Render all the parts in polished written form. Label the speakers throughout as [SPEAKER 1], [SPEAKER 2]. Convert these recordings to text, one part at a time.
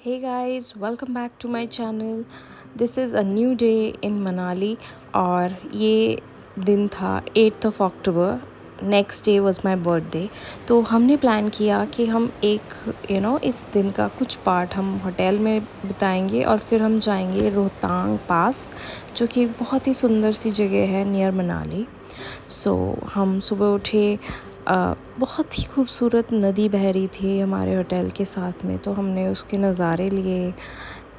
[SPEAKER 1] Hey guys, welcome back to my channel. This is a new day in Manali और ये दिन था 8th of October. Next day was my birthday. तो हमने plan किया कि हम एक इस दिन का कुछ पार्ट हम होटल में बिताएंगे और फिर हम जाएंगे रोहतांग पास, जो कि एक बहुत ही सुंदर सी जगह है नियर मनाली. हम सुबह उठे, बहुत ही खूबसूरत नदी बह रही थी हमारे होटल के साथ में, तो हमने उसके नज़ारे लिए.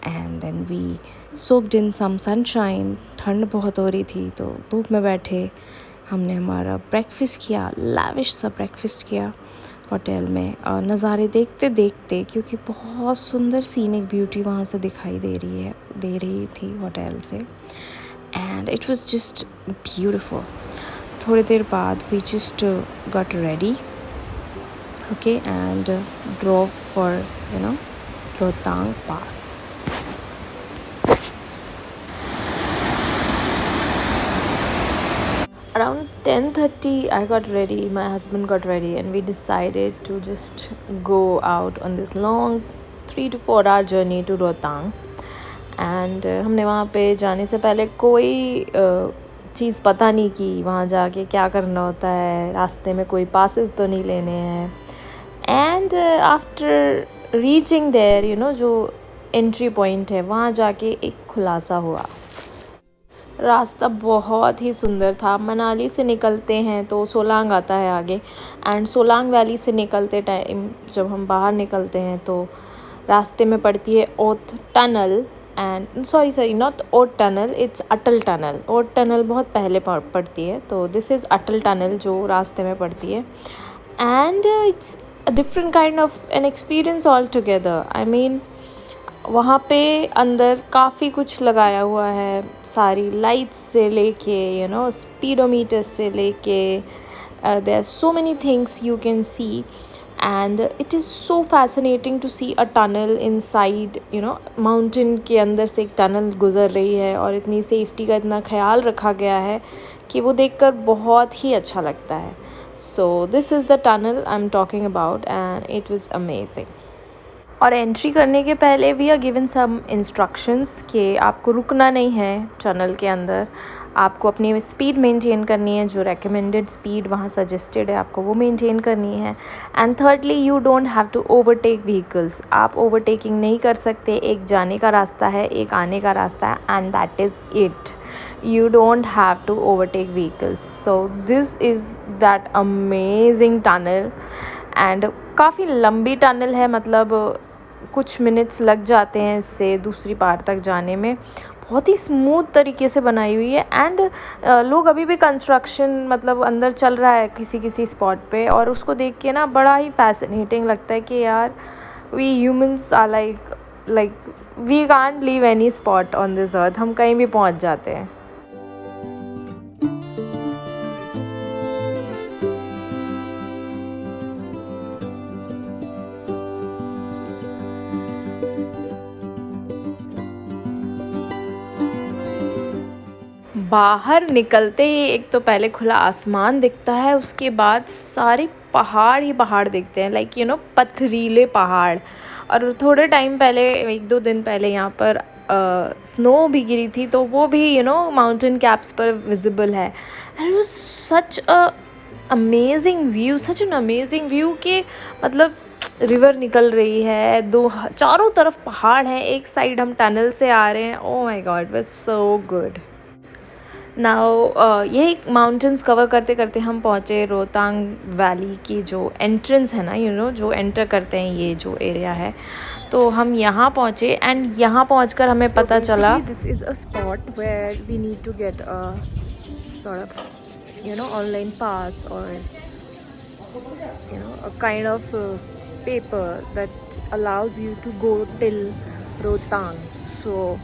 [SPEAKER 1] And then we soaked in some sunshine. ठंड बहुत हो रही थी तो धूप में बैठे. हमने हमारा ब्रेकफास्ट किया, लाविश सा ब्रेकफास्ट किया होटल में, और नज़ारे देखते देखते, क्योंकि बहुत सुंदर सीनिक ब्यूटी वहाँ से दिखाई दे रही थी होटल से. And it was just beautiful. थोड़ी देर बाद we just got ready, okay, and drove for Rohtang Pass. Around 10:30 I got ready, my husband got ready, and we decided to just go out on this long 3 to 4 hour journey to Rohtang. And हमने वहाँ पे जाने से पहले कोई चीज़ पता नहीं कि वहाँ जाके क्या करना होता है, रास्ते में कोई पासेस तो नहीं लेने हैं. एंड आफ्टर रीचिंग देयर जो एंट्री पॉइंट है, वहाँ जाके एक खुलासा हुआ. रास्ता बहुत ही सुंदर था. मनाली से निकलते हैं तो सोलांग आता है आगे, एंड सोलांग वैली से निकलते टाइम जब हम बाहर निकलते हैं तो रास्ते में पड़ती है ओथ टनल. एंड सॉरी नॉट ओट टनल, इट्स अटल टनल. ओट टनल बहुत पहले पड़ती है, तो दिस इज़ अटल टनल जो रास्ते में पड़ती है. And it's a different kind of an experience all together. I mean, वहाँ पे अंदर काफ़ी कुछ लगाया हुआ है, सारी लाइट्स से लेके स्पीडोमीटर से लेके there are so many things you can see. And it is so fascinating to see a tunnel inside, mountain के अंदर से एक टनल गुज़र रही है, और इतनी सेफ्टी का इतना ख्याल रखा गया है कि वो देखकर बहुत ही अच्छा लगता है. So this is the tunnel I'm talking about, and it was amazing. और एंट्री करने के पहले we are given some instructions कि आपको रुकना नहीं है टनल के अंदर, आपको अपनी स्पीड मेंटेन करनी है, जो रेकमेंडेड स्पीड वहाँ सजेस्टेड है आपको वो मेंटेन करनी है. And thirdly, you don't have to overtake vehicles. आप ओवरटेकिंग नहीं कर सकते. एक जाने का रास्ता है, एक आने का रास्ता है, and that is it. You don't have to overtake vehicles. So this is that amazing tunnel. and काफ़ी लंबी टनल है, मतलब कुछ मिनट्स लग जाते हैं इससे दूसरी पार तक जाने में. बहुत ही स्मूथ तरीके से बनाई हुई है. एंड लोग अभी भी कंस्ट्रक्शन मतलब अंदर चल रहा है किसी किसी स्पॉट पे, और उसको देख के ना बड़ा ही फैसिनेटिंग लगता है कि यार, we humans are like we can't leave any spot on this earth. हम कहीं भी पहुंच जाते हैं. बाहर निकलते ही एक तो पहले खुला आसमान दिखता है, उसके बाद सारे पहाड़ ही पहाड़ दिखते हैं, लाइक पथरीले पहाड़. और थोड़े टाइम पहले, 1-2 दिन पहले यहाँ पर स्नो भी गिरी थी, तो वो भी माउंटेन कैप्स पर विजिबल है. And it was such a amazing view, such an amazing view कि मतलब रिवर निकल रही है, चारों तरफ पहाड़ हैं, एक साइड हम टनल से आ रहे हैं. Oh my God, it was so good. Now यही माउंटेन्स कवर करते करते हम पहुँचे रोहतांग वैली की जो एंट्रेंस है ना, जो एंटर करते हैं ये जो एरिया है, तो हम यहाँ पहुँचे. एंड यहाँ पहुँचकर हमें पता चला this is a spot where we need to get a sort of online pass और a kind of paper that allows you to go till Rohtang. So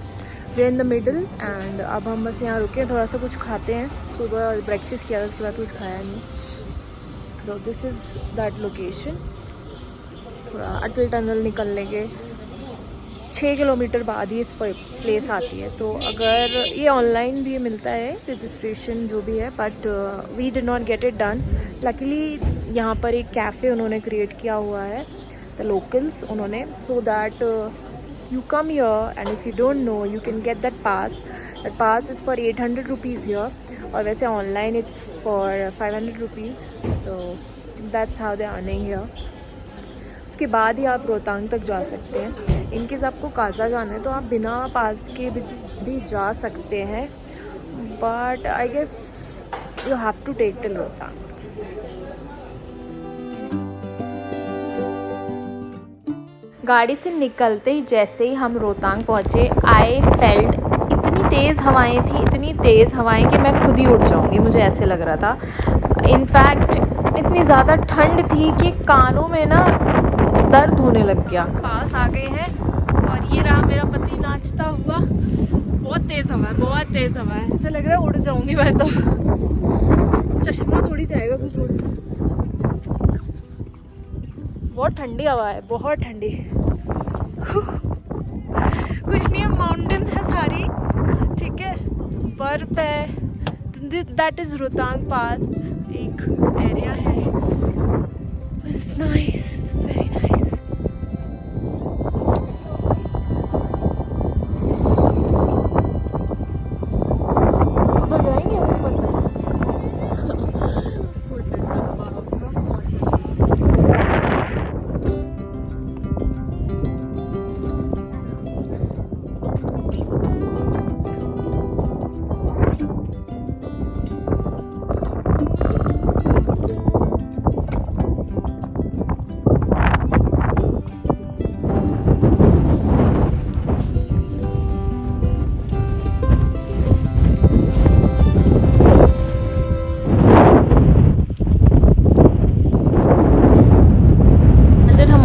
[SPEAKER 1] we're in the middle, and अब हम बस यहाँ रुके, थोड़ा सा कुछ खाते हैं. सुबह ब्रेकफास्ट किया था, उसके बाद कुछ खाया नहीं. So this is that location. थोड़ा अटल टनल निकलने के 6 किलोमीटर बाद ही इस प्लेस आती है. तो अगर ये ऑनलाइन भी मिलता है रजिस्ट्रेशन जो भी है, but we did not get it done. Luckily यहाँ पर एक कैफ़े उन्होंने क्रिएट किया हुआ है, द लोकल्स उन्होंने, so that you come here and if you don't know, you can get that pass. That pass is for 800 rupees here, और वैसे online it's for 500 rupees. So that's how they're earning here. उसके बाद ही आप रोहतांग तक जा सकते हैं. In case आपको काजा जाना है तो आप बिना पास के भी जा सकते हैं, but I guess you have to take till Rohtang. गाड़ी से निकलते ही जैसे ही हम रोहतांग पहुँचे, आई फेल्ट इतनी तेज़ हवाएं कि मैं खुद ही उड़ जाऊँगी, मुझे ऐसे लग रहा था. इनफैक्ट इतनी ज़्यादा ठंड थी कि कानों में ना दर्द होने लग गया. पास आ गए हैं और ये रहा मेरा पति नाचता हुआ. बहुत तेज़ हवा है, ऐसा लग रहा है उड़ जाऊँगी मैं तो. चश्मा थोड़ी जाएगा कुछ उड़. बहुत ठंडी हवा है, बहुत ठंडी. कुछ नहीं है, माउंटेन्स है सारी, ठीक है, बर्फ है. दैट इज रोहतांग पास एक एरिया है. It's nice, very nice. उधर जाएंगे ऊपर तक.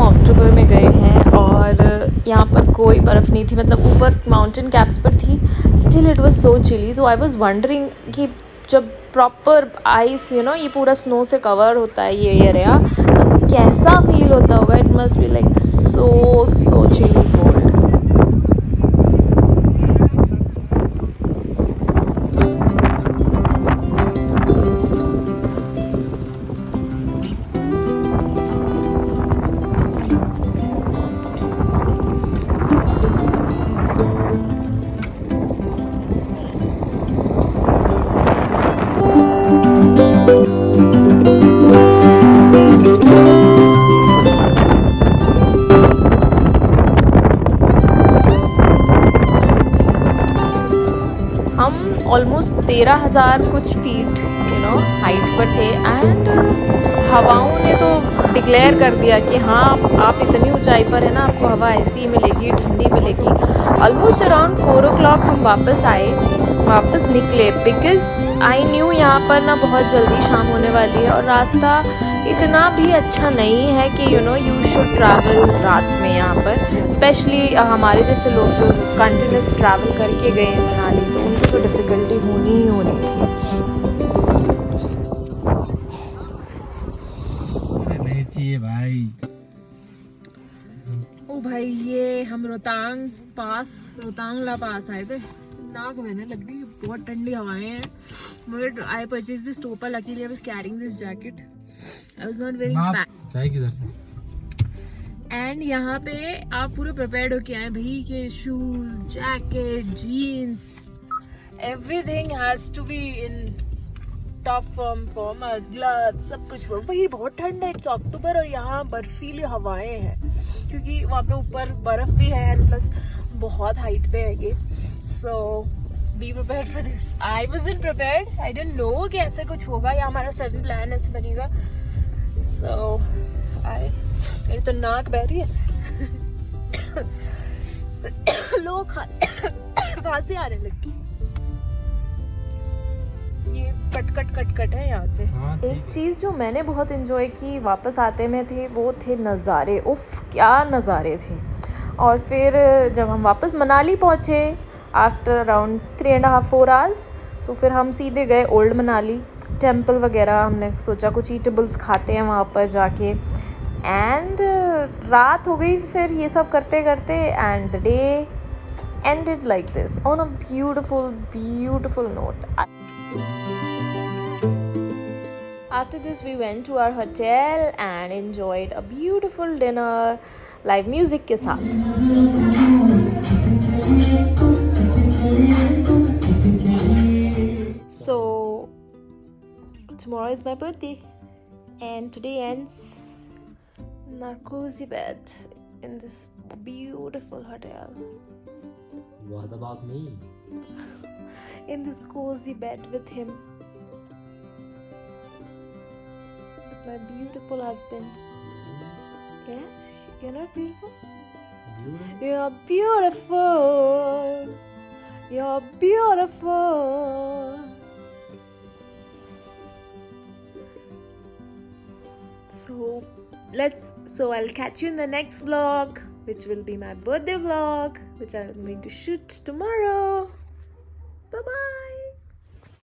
[SPEAKER 1] अक्टूबर में गए हैं और यहाँ पर कोई बर्फ़ नहीं थी, मतलब ऊपर माउंटेन कैप्स पर थी. Still it was so chilly. तो आई वाज वंडरिंग कि जब प्रॉपर आइस ये पूरा स्नो से कवर होता है ये एरिया, तो कैसा फील होता होगा. It must be like so chilly cold. Almost 13,000 कुछ फीट हाइट पर थे. एंड हवाओं ने तो डिक्लेयर कर दिया कि हाँ आप इतनी ऊंचाई पर है ना, आपको हवा ऐसी ही मिलेगी, ठंडी मिलेगी. ऑलमोस्ट अराउंड 4 o'clock हम वापस निकले, बिकॉज आई न्यू यहाँ पर ना बहुत जल्दी शाम होने वाली है और रास्ता इतना भी अच्छा नहीं है कि यू शुड ट्रैवल रात में यहाँ पर. स्पेशली हमारे जैसे लोग जो कंटिन्यूस ट्रैवल करके गए हैं मनाली, तो उनको तो डिफ़िकल्टी होनी ही होनी थी.
[SPEAKER 2] नहीं चाहिए भाई.
[SPEAKER 1] ओ भाई, ये हम रोहतांगला पास आए थे. नाक बहने लग गई, बहुत ठंडी हवाएं हैं. But I purchase this topper, luckily I was carrying this jacket. I was not wearing pant.
[SPEAKER 2] किधर से?
[SPEAKER 1] एंड यहाँ पे आप पूरे प्रिपेयर्ड होके आए भाई, के shoes, jacket, jeans, everything has to be in top form, gloves, सब कुछ. भाई बहुत ठंड है, इट्स अक्टूबर और यहाँ बर्फीली हवाएं हैं क्योंकि वहाँ पे ऊपर बर्फ भी है एंड प्लस बहुत हाइट पे है ये. So be prepared for this. I wasn't prepared, I didn't know कि ऐसे कुछ होगा या हमारा सडन प्लान ऐसे बनेगा. सो मेरी तो नाक बह रही है. लोग खांसी आने लगी. ये कट है यहाँ से. एक चीज़ जो मैंने बहुत इंजॉय की वापस आते में थी, वो थे नज़ारे. उफ, क्या नज़ारे थे. और फिर जब हम वापस मनाली पहुँचे आफ्टर अराउंड 3.5-4 hours, तो फिर हम सीधे गए ओल्ड मनाली टेम्पल वगैरह. हमने सोचा कुछ ईटेबल्स खाते हैं वहाँ पर जाके. एंड रात हो गई फिर ये सब करते करते, and the day ended like this on a beautiful note. After this we went to our hotel and enjoyed a beautiful dinner live music के साथ. tomorrow is my birthday, and today ends in our cozy bed in this beautiful hotel.
[SPEAKER 2] What about me?
[SPEAKER 1] In this cozy bed with him, with my beautiful husband. Yes, you're not beautiful? You're beautiful. You're beautiful. So I'll catch you in the next vlog, which will be my birthday vlog, which I'm going to shoot tomorrow.